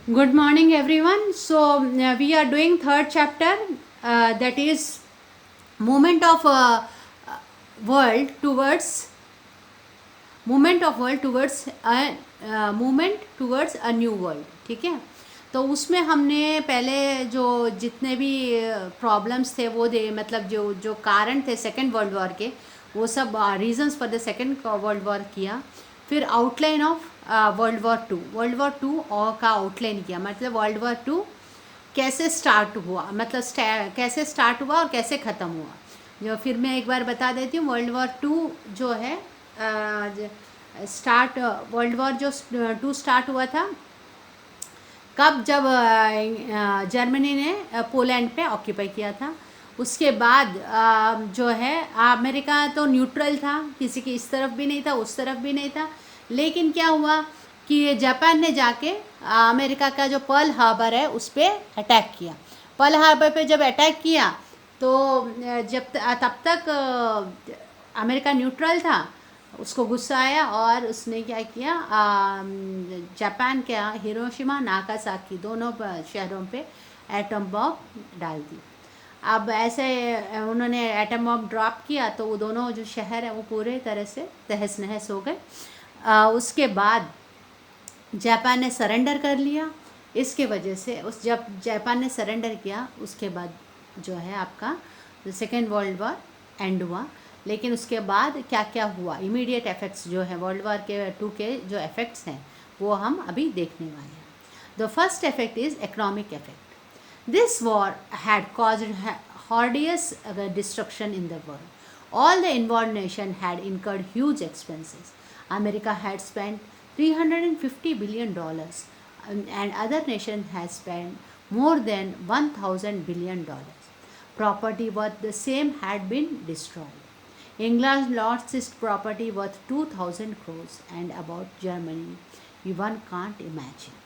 Good morning, everyone. So we are doing third chapter, that is movement of world towards movement towards a new world. ठीक है. तो उसमें हमने पहले जो जितने भी प्रॉब्लम्स थे वो दे मतलब जो जो कारण थे सेकेंड वर्ल्ड वॉर के, वो सब reasons for the second world war किया. फिर outline of world war two और का आउटलाइन किया. मतलब वर्ल्ड वॉर टू कैसे स्टार्ट हुआ, मतलब कैसे स्टार्ट हुआ और कैसे ख़त्म हुआ. जो फिर मैं एक बार बता देती हूँ. वर्ल्ड वॉर टू जो है स्टार्ट वर्ल्ड वॉर जो टू स्टार्ट हुआ था कब, जब जर्मनी ने पोलैंड पे ऑक्यूपाई किया था. उसके बाद जो है अमेरिका तो न्यूट्रल था, किसी की इस तरफ भी नहीं था उस तरफ भी नहीं था. लेकिन क्या हुआ कि जापान ने जाके अमेरिका का जो पर्ल हार्बर है उस पर अटैक किया. पर्ल हार्बर पे जब अटैक किया तो तब तक अमेरिका न्यूट्रल था. उसको गुस्सा आया और उसने क्या किया, जापान के हिरोशिमा नागासाकी दोनों शहरों पे एटम बॉम्ब डाल दी. अब ऐसे उन्होंने एटम बॉम्ब ड्रॉप किया तो वो दोनों जो शहर है वो पूरे तरह से तहस नहस हो गए. उसके बाद जापान ने सरेंडर कर लिया. इसके वजह से जब जापान ने सरेंडर किया उसके बाद जो है आपका सेकेंड वर्ल्ड वॉर एंड हुआ. लेकिन उसके बाद क्या क्या हुआ, इमीडिएट इफेक्ट्स जो है वर्ल्ड वॉर के टू के जो इफेक्ट्स हैं वो हम अभी देखने वाले हैं. The first effect is economic effect. This war had caused horrendous destruction in the world. All the involved nations had incurred huge expenses. America had spent $350 billion and other nations had spent more than $1,000 billion. Property worth the same had been destroyed. England lost its property worth 2,000 crores and about Germany, one can't imagine.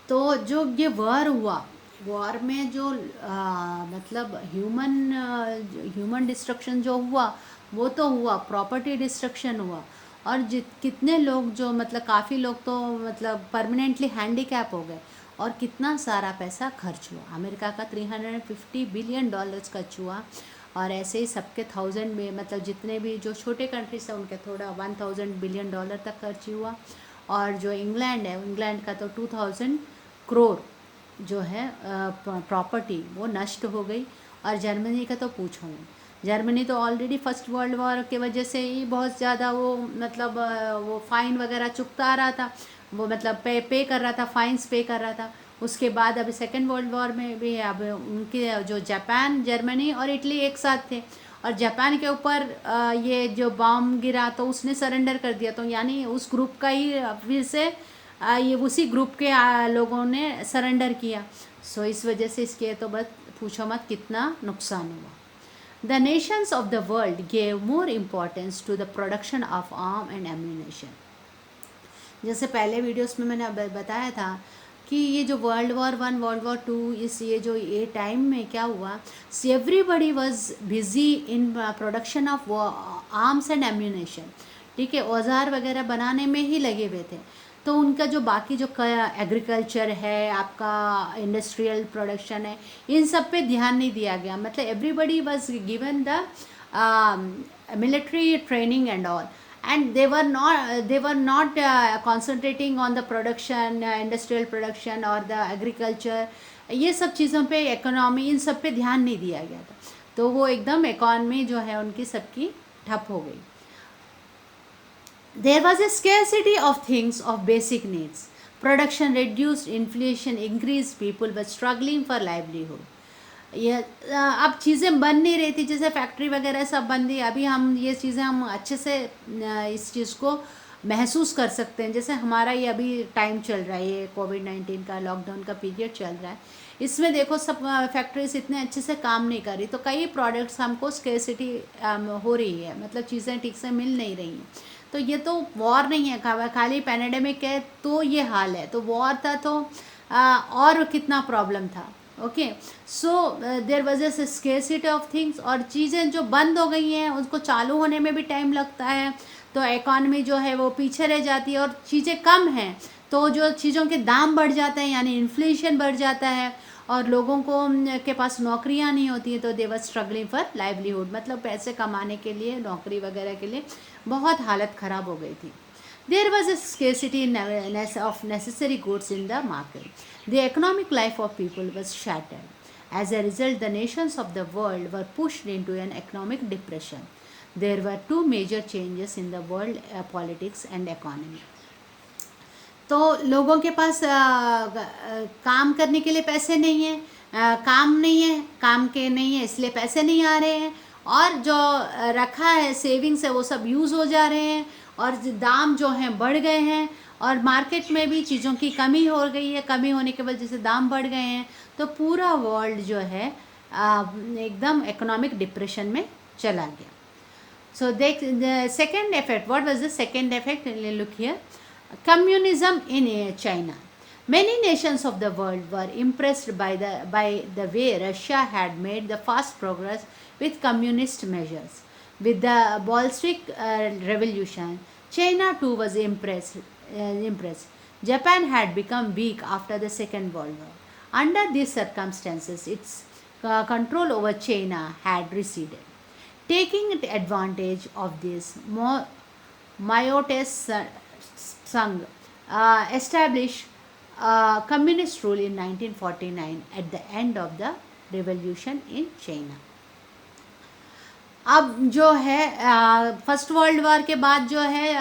तो जो ये war हुआ, war में जो मतलब human destruction जो हुआ वो तो हुआ, प्रॉपर्टी डिस्ट्रक्शन हुआ. और कितने लोग जो मतलब काफ़ी लोग तो मतलब परमानेंटली हैंडीकैप हो गए. और कितना सारा पैसा खर्च हुआ. अमेरिका का $350 बिलियन खर्च हुआ. और ऐसे ही सबके 1000 में मतलब जितने भी जो छोटे कंट्रीज हैं उनके थोड़ा $1000 बिलियन तक खर्च हुआ. और जो इंग्लैंड है, इंग्लैंड का तो 2000 करोड़ जो है प्रॉपर्टी वो नष्ट हो गई. और जर्मनी का तो पूछो नहीं. जर्मनी तो ऑलरेडी फर्स्ट वर्ल्ड वॉर के वजह से ही बहुत ज़्यादा वो मतलब वो फ़ाइन वगैरह चुकता रहा था, वो मतलब पे कर रहा था, फाइन्स पे कर रहा था. उसके बाद अभी सेकेंड वर्ल्ड वॉर में भी अब उनके जो जापान, जर्मनी और इटली एक साथ थे. और जापान के ऊपर ये जो बॉम्ब गिरा तो उसने सरेंडर कर दिया. तो यानी उस ग्रुप का ही फिर से ये उसी ग्रुप के लोगों ने सरेंडर किया. सो इस वजह से इसके तो बस पूछो मत कितना नुकसान हुआ. The nations of the world gave more importance to the production of arm and ammunition. जैसे पहले वीडियोस में मैंने बताया था कि ये जो world war one, world war two, इस ये टाइम में क्या हुआ, everybody was busy in production of arms and ammunition. ठीक है, औजार वगैरह बनाने में ही लगे हुए थे. तो उनका जो बाकी जो एग्रीकल्चर है, आपका इंडस्ट्रियल प्रोडक्शन है, इन सब पे ध्यान नहीं दिया गया. मतलब everybody was given the military training and all, and they were not concentrating on the production, industrial production or the agriculture. ये सब चीज़ों पे, इकोनॉमी, इन सब पे ध्यान नहीं दिया गया था. तो वो एकदम इकोनॉमी जो है उनकी सबकी ठप हो गई. There was a scarcity of things of basic needs. Production reduced, inflation increased, people were struggling for livelihood. ये अब चीज़ें बन नहीं रही थी, जैसे फैक्ट्री वगैरह सब बंद थी. अभी हम ये चीज़ें हम अच्छे से इस चीज़ को महसूस कर सकते हैं. जैसे हमारा ये अभी टाइम चल रहा है, ये कोविड-19 का लॉकडाउन का पीरियड चल रहा है. इसमें देखो सब फैक्ट्रीज इतने अच्छे से काम नहीं कर रही, तो कई प्रोडक्ट्स हमको स्केर्सिटी हो रही है, मतलब चीज़ें ठीक से मिल नहीं रही हैं. तो ये तो वॉर नहीं है, खाली पैंडेमिक है तो ये हाल है. तो वॉर था तो और कितना प्रॉब्लम था. Okay, so there was a scarcity of things. और चीज़ें जो बंद हो गई हैं उसको चालू होने में भी टाइम लगता है, तो इकॉनमी जो है वो पीछे रह जाती है. और चीज़ें कम हैं तो जो चीज़ों के दाम बढ़ जाते हैं यानी इन्फ्लेशन बढ़ जाता है और लोगों को के पास नौकरियां नहीं होती हैं, तो दे वर स्ट्रगलिंग फॉर लाइवलीहुड, मतलब पैसे कमाने के लिए, नौकरी वगैरह के लिए बहुत हालत ख़राब हो गई थी. There was a scarcity of necessary goods in the market. The economic life of people was shattered. As a result, the nations of the world were pushed into an economic depression. There were two major changes in the world politics and economy. तो लोगों के पास काम करने के लिए पैसे नहीं है, काम नहीं है, काम के नहीं है इसलिए पैसे नहीं आ रहे हैं, और जो रखा है सेविंग्स है वो सब यूज़ हो जा रहे हैं, और दाम जो हैं बढ़ गए हैं, और मार्केट में भी चीज़ों की कमी हो गई है, कमी होने के वजह से दाम बढ़ गए हैं, तो पूरा वर्ल्ड जो है एकदम इकोनॉमिक डिप्रेशन में चला गया. So the second effect, what was the second effect? Look here. Communism in China. Many nations of the world were impressed by the way Russia had made the fast progress with communist measures. With the Bolshevik revolution, China too was impressed. Japan had become weak after the Second World War. Under these circumstances, its control over China had receded. Taking advantage of this, Mao Tse-tung established communist rule in 1949 at the end of the revolution in China. अब जो है first world war के बाद जो है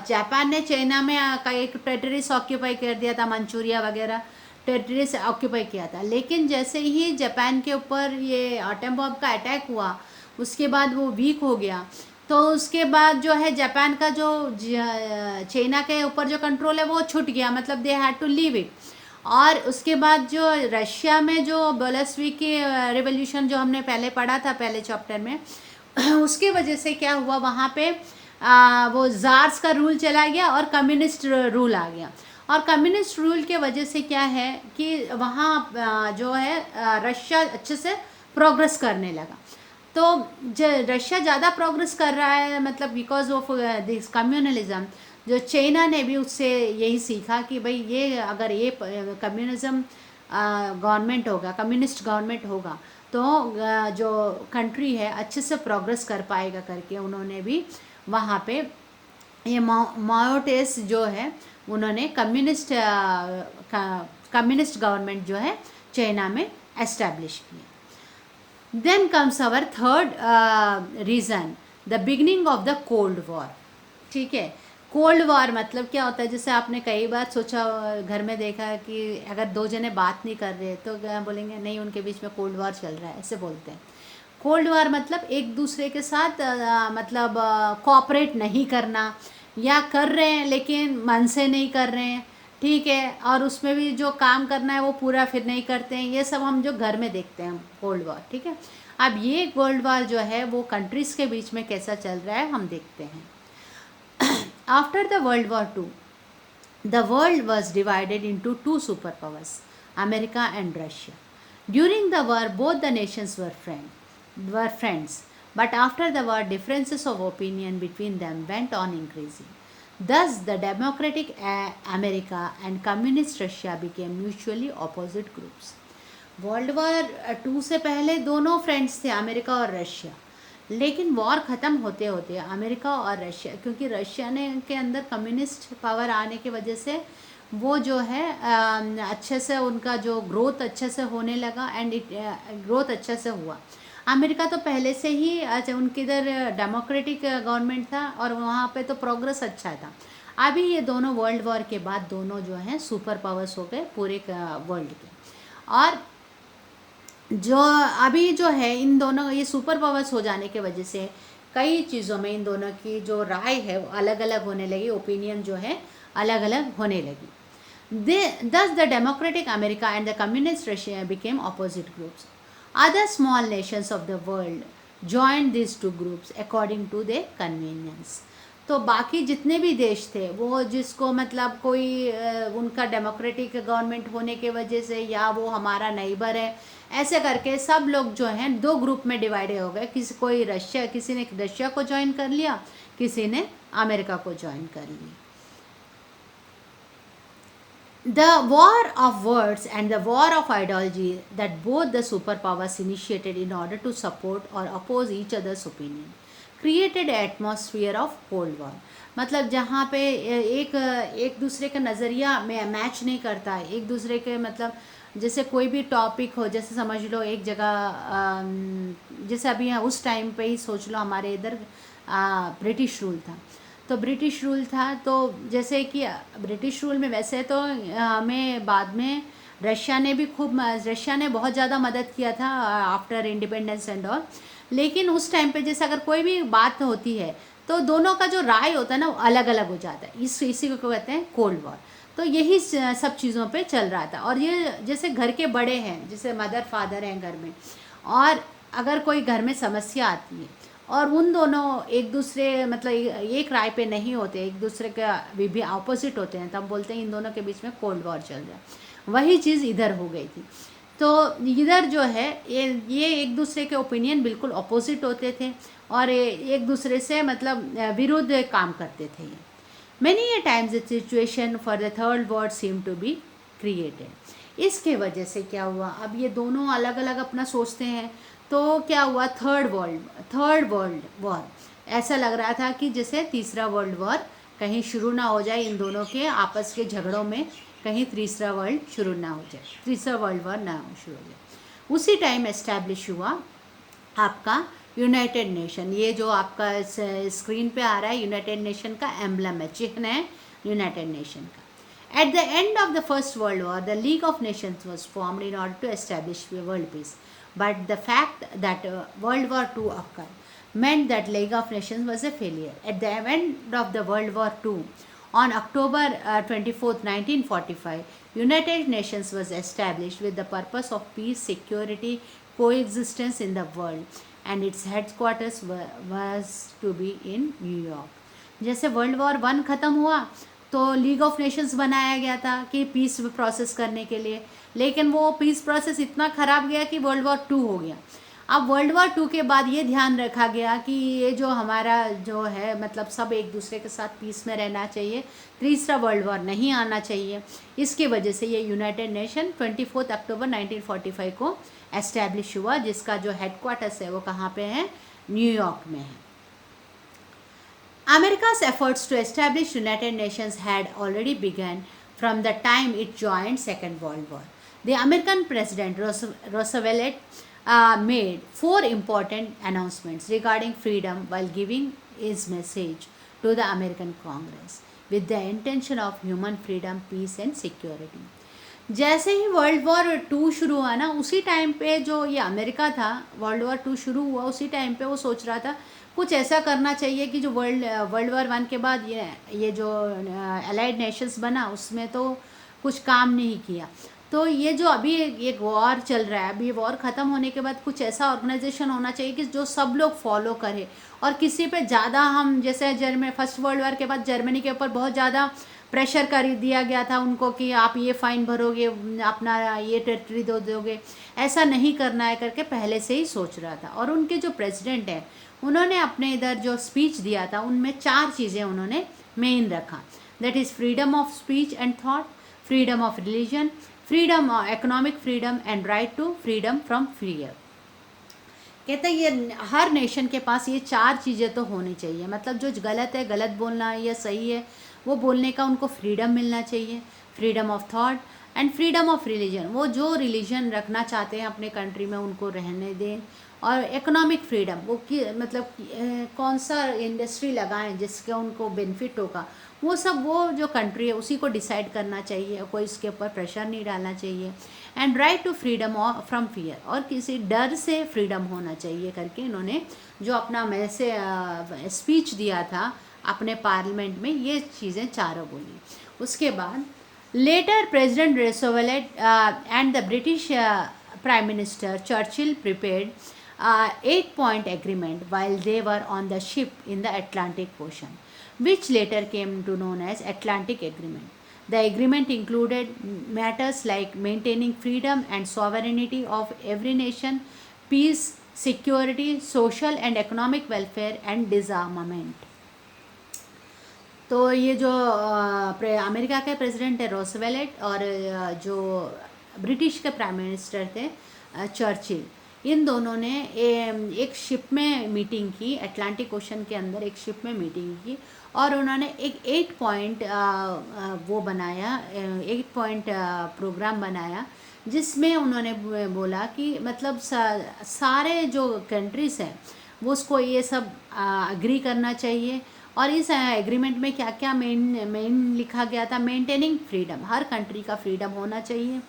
Japan ने China में एक टेरिटरीज ऑक्यूपाई कर दिया था, मंचूरिया वगैरह टेरिटरीज ऑक्यूपाई किया था. लेकिन जैसे ही जापान के ऊपर ये एटम बॉम्ब का अटैक हुआ, उसके बाद वो वीक हो गया, तो उसके बाद जो है जापान का जो चाइना के ऊपर जो कंट्रोल है वो छूट गया, मतलब they had to leave it. और उसके बाद जो रशिया में जो बोल्शेविक की रिवॉल्यूशन जो हमने पहले पढ़ा था पहले चैप्टर में, उसके वजह से क्या हुआ, वहाँ पे वो ज़ार्स का रूल चला गया और कम्युनिस्ट रूल आ गया. और कम्युनिस्ट रूल के वजह से क्या है कि वहाँ जो है रशिया अच्छे से प्रोग्रेस करने लगा. तो रशिया ज़्यादा प्रोग्रेस कर रहा है, मतलब बिकॉज ऑफ दिस कम्युनलिज्म. जो चाइना ने भी उससे यही सीखा कि भाई ये अगर ये कम्युनिज्म गवर्नमेंट होगा, कम्युनिस्ट गवर्नमेंट होगा, तो जो कंट्री है अच्छे से प्रोग्रेस कर पाएगा करके उन्होंने भी वहाँ पे ये माओ टेस जो है उन्होंने कम्युनिस्ट गवर्नमेंट जो है चाइना में एस्टैब्लिश किया. Then comes our third reason, the beginning of the cold war. ठीक है, कोल्ड वॉर मतलब क्या होता है, जैसे आपने कई बार सोचा घर में देखा है कि अगर दो जने बात नहीं कर रहे तो क्या बोलेंगे, नहीं उनके बीच में कोल्ड वॉर चल रहा है, ऐसे बोलते हैं. कोल्ड वॉर मतलब एक दूसरे के साथ मतलब कोऑपरेट नहीं करना, या कर रहे हैं लेकिन मन से नहीं कर रहे हैं, ठीक है, और उसमें भी जो काम करना है वो पूरा फिर नहीं करते हैं. ये सब हम जो घर में देखते हैं कोल्ड वॉर. ठीक है, अब ये कोल्ड वॉर जो है वो कंट्रीज़ के बीच में कैसा चल रहा है हम देखते हैं. After the World War II, the world was divided into two superpowers, America and Russia. During the war, both the nations were friends, but after the war, differences of opinion between them went on increasing. Thus, the democratic America and communist Russia became mutually opposite groups. World War II से पहले दोनों friends थे, America और Russia. लेकिन war ख़त्म होते होते America और रशिया, क्योंकि रशिया ने के अंदर कम्युनिस्ट पावर आने की वजह से वो जो है अच्छे से उनका जो ग्रोथ अच्छे से होने लगा, एंड ग्रोथ अच्छे से हुआ. अमेरिका तो पहले से ही उनके इधर डेमोक्रेटिक गवर्नमेंट था और वहाँ पे तो प्रोग्रेस अच्छा था. अभी ये दोनों वर्ल्ड वॉर के बाद दोनों जो हैं सुपर पावर्स हो गए पूरे वर्ल्ड के. और जो अभी जो है इन दोनों ये सुपर पावर्स हो जाने के वजह से कई चीज़ों में इन दोनों की जो राय है वो अलग अलग होने लगी, ओपिनियन जो है अलग अलग होने लगी. Thus the democratic America and the communist Russia became opposite groups. Other small nations of the world joined these two groups according to their convenience. तो बाकी जितने भी देश थे वो जिसको मतलब कोई उनका डेमोक्रेटिक गवर्नमेंट होने के वजह से या वो हमारा नेबर है, ऐसे करके सब लोग जो हैं दो ग्रुप में डिवाइड हो गए. किसी ने रशिया को ज्वाइन कर लिया, किसी ने अमेरिका को ज्वाइन कर लिया. The war of words and the war of ideology that both the superpowers initiated in order to support or oppose each other's opinion created an atmosphere of cold war. मतलब जहाँ पे एक एक दूसरे का नज़रिया में मैच नहीं करता, एक दूसरे के मतलब जैसे कोई भी टॉपिक हो, जैसे समझ लो एक जगह जैसे अभी उस टाइम पे ही सोच लो हमारे इधर ब्रिटिश रूल था, तो ब्रिटिश रूल था तो जैसे कि ब्रिटिश रूल में वैसे तो हमें बाद में रशिया ने भी खूब, रशिया ने बहुत ज़्यादा मदद किया था आफ्टर इंडिपेंडेंस एंड ऑल, लेकिन उस टाइम पे जैसे अगर कोई भी बात होती है तो दोनों का जो राय होता है ना वो अलग अलग हो जाता है, इसी को कहते हैं कोल्ड वॉर। तो यही सब चीज़ों पे चल रहा था। और ये जैसे घर के बड़े हैं, जैसे मदर फादर हैं घर में, और अगर कोई घर में समस्या आती है और उन दोनों एक दूसरे मतलब एक राय पे नहीं होते, एक दूसरे का भी ऑपोजिट होते हैं, तब बोलते हैं इन दोनों के बीच में कोल्ड वॉर चल रहा है। वही चीज़ इधर हो गई थी। तो इधर जो है ये एक दूसरे के ओपिनियन बिल्कुल अपोजिट होते थे और एक दूसरे से मतलब विरुद्ध काम करते थे ये। Many a times the situation for the third world seemed to be created. इसके वजह से क्या हुआ, अब ये दोनों अलग अलग अपना सोचते हैं तो क्या हुआ, थर्ड वर्ल्ड वॉर ऐसा लग रहा था कि जैसे तीसरा वर्ल्ड वॉर कहीं शुरू ना हो जाए, इन दोनों के आपस के झगड़ों में कहीं तीसरा वर्ल्ड वॉर ना शुरू हो जाए। उसी टाइम एस्टैब्लिश हुआ आपका यूनाइटेड नेशन। ये जो आपका स्क्रीन पे आ रहा है यूनाइटेड नेशन का एम्बलम है, चिन्ह है यूनाइटेड नेशन का। At the end of the First World War, the League of Nations was formed in order to establish world peace. But the fact that World War II occurred meant that League of Nations was a failure. At the end of the World War II, on October 24th, 1945, United Nations was established with the purpose of peace, security, coexistence in the world, and its headquarters was to be in New York. जैसे world war 1 ख़त्म हुआ तो league of Nations बनाया गया था कि peace process करने के लिए, लेकिन वो पीस प्रोसेस इतना ख़राब गया कि वर्ल्ड वॉर 2 हो गया। अब वर्ल्ड वॉर 2 के बाद ये ध्यान रखा गया कि ये जो हमारा जो है मतलब सब एक दूसरे के साथ पीस में रहना चाहिए, तीसरा वर्ल्ड वॉर नहीं आना चाहिए। इसकी वजह से ये यूनाइटेड नेशन 24 अक्टूबर 1945 को एस्टैब्लिश हुआ, जिसका जो हेडक्वार्टर्स है वो कहाँ पे है, न्यूयॉर्क में है। America's efforts to establish United Nations had already begun from the time it joined Second World War. The American President Roosevelt made 4 important announcements regarding freedom while giving his message to the American Congress with the intention of human freedom, peace and security. जैसे ही world war 2 शुरू हुआ ना, उसी time पे जो ये America था, world war 2 शुरू हुआ उसी टाइम पे वो सोच रहा था कुछ ऐसा करना चाहिए कि जो वर्ल्ड वॉर 1 के बाद ये जो अलाइड नेशंस बना उसमें तो कुछ काम नहीं किया। तो ये जो अभी एक वॉर चल रहा है, अभी ये वॉर ख़त्म होने के बाद कुछ ऐसा ऑर्गेनाइजेशन होना चाहिए कि जो सब लोग फॉलो करे और किसी पे ज़्यादा हम जैसे फर्स्ट वर्ल्ड वॉर के बाद जर्मनी के ऊपर बहुत ज़्यादा प्रेशर कर दिया गया था उनको कि आप ये फ़ाइन भरोगे, अपना ये टेरिटरी दो दोगे, ऐसा नहीं करना है करके पहले से ही सोच रहा था। और उनके जो प्रेसिडेंट हैं उन्होंने अपने इधर जो स्पीच दिया था उनमें 4 चीज़ें उन्होंने मेन रखा, that is freedom of speech and thought, freedom of religion, freedom economic freedom and right to freedom from fear. कहते हैं ये हर नेशन के पास ये 4 चीज़ें तो होनी चाहिए, मतलब जो गलत है गलत बोलना है या सही है वो बोलने का उनको फ्रीडम मिलना चाहिए, freedom of thought and freedom of religion, वो जो रिलीजन रखना चाहते हैं अपने कंट्री में उनको रहने दें, और इकोनॉमिक फ्रीडम वो कि मतलब कौन सा इंडस्ट्री लगाएं जिसके उनको बेनिफिट होगा, वो सब वो जो कंट्री है उसी को डिसाइड करना चाहिए, कोई इसके ऊपर प्रेशर नहीं डालना चाहिए। And right to freedom from fear, और किसी डर से फ्रीडम होना चाहिए करके इन्होंने जो अपना मैसे स्पीच दिया था अपने पार्लियामेंट में, ये चीज़ें चारों बोली। उसके बाद later president Roosevelt and the British prime minister Churchill prepared 8-point agreement while they were on the ship in the Atlantic Ocean, which later came to known as Atlantic Agreement. The agreement included matters like maintaining freedom and sovereignty of every nation, peace, security, social and economic welfare and disarmament. तो ये जो America के president है रोसवेल्ट, और जो British के prime minister थे Churchill, इन दोनों ने एक शिप में मीटिंग की, अटलांटिक ओशन के अंदर एक शिप में मीटिंग की, और उन्होंने एक 8 पॉइंट वो बनाया, 8 पॉइंट प्रोग्राम बनाया, जिसमें उन्होंने बोला कि मतलब सारे जो कंट्रीज़ हैं वो उसको ये सब अग्री करना चाहिए। और इस एग्रीमेंट में क्या क्या मेन लिखा गया था, मेंटेनिंग फ्रीडम, हर कंट्री का फ्रीडम होना चाहिए।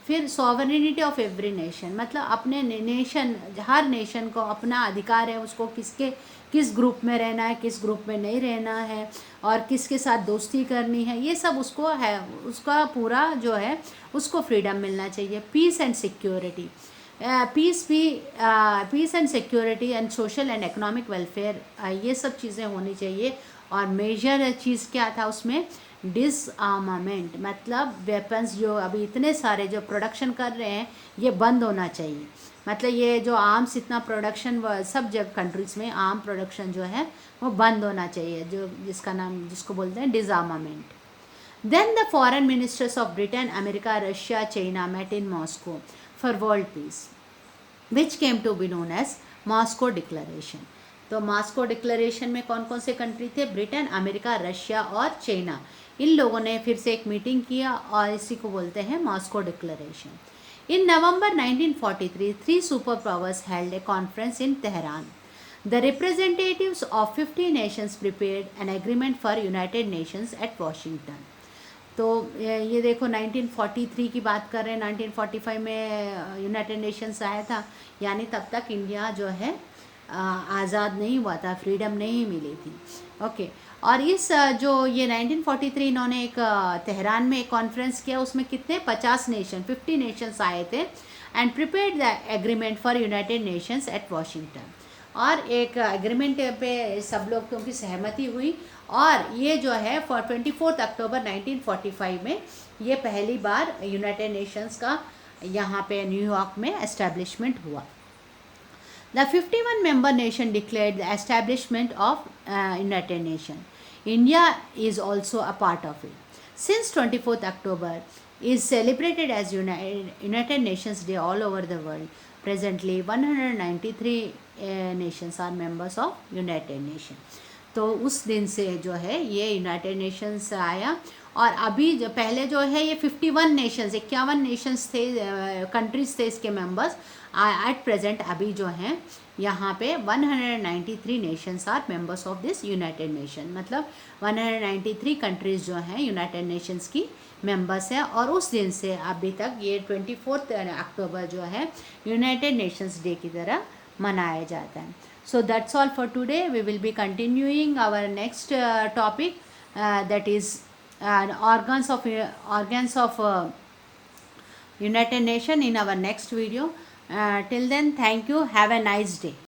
फिर सॉवरेनिटी ऑफ एवरी नेशन, मतलब अपने नेशन, हर नेशन को अपना अधिकार है, उसको किस ग्रुप में रहना है, किस ग्रुप में नहीं रहना है, और किसके साथ दोस्ती करनी है, ये सब उसको है, उसका पूरा जो है उसको फ्रीडम मिलना चाहिए। Peace and security, peace and security and social and economic welfare, ये सब चीज़ें होनी चाहिए। और मेजर चीज़ क्या था उसमें, डिसआर्मामेंट, मतलब वेपन्स जो अभी इतने सारे जो प्रोडक्शन कर रहे हैं ये बंद होना चाहिए। मतलब ये जो आर्म्स इतना प्रोडक्शन सब जगह कंट्रीज़ में आर्म प्रोडक्शन जो है वो बंद होना चाहिए, जो जिसको बोलते हैं डिसआर्मामेंट। Then the foreign ministers of Britain, America, Russia, China met in Moscow for world peace, which came to be known as Moscow Declaration. तो मॉस्को डिक्लेरेशन में कौन कौन से कंट्री थे, ब्रिटेन, अमेरिका, रशिया और चाइना, इन लोगों ने फिर से एक मीटिंग किया और इसी को बोलते हैं Moscow declaration. In November 1943, three superpowers held a conference in Tehran. The representatives of 50 nations prepared an agreement for United Nations at Washington. तो ये देखो 1943 की बात कर रहे हैं, 1945 में यूनाइटेड नेशंस आया था, यानी तब तक इंडिया जो है आज़ाद नहीं हुआ था, फ्रीडम नहीं मिली थी। ओके, और इस जो ये 1943 इन्होंने एक तेहरान में एक कॉन्फ्रेंस किया, उसमें कितने 50 नेशन 50 नेशंस आए थे, and prepared the agreement for United Nations eight Washington. और एक एग्रीमेंट पे सब लोग की सहमति हुई, और ये जो है 24 अक्टूबर 1945 में ये पहली बार यूनाइटेड नेशंस का यहाँ पे न्यूयॉर्क में एस्टैब्लिशमेंट हुआ। The 51 member nation declared the establishment of United Nation. India is also a part of it. Since 24th October is celebrated as United Nations Day all over the world. Presently 193 nations are members of United Nations. तो उस दिन से जो है ये United Nations आया, और अभी जो पहले जो है ये 51 नेशंस 51 नेशंस थे, कंट्रीज थे इसके मेंबर्स। एट प्रेजेंट अभी जो हैं यहाँ पे 193 nations are members of this United nation, मतलब 193 कंट्रीज़ जो हैं यूनाइटेड नेशंस की मेंबर्स हैं। और उस दिन से अभी तक ये 24 अक्टूबर जो है यूनाइटेड नेशंस डे की तरह मनाया जाता है। So that's all for today. We will be continuing our next topic, that is organs of United Nation in our next video. Till then, thank you. Have a nice day.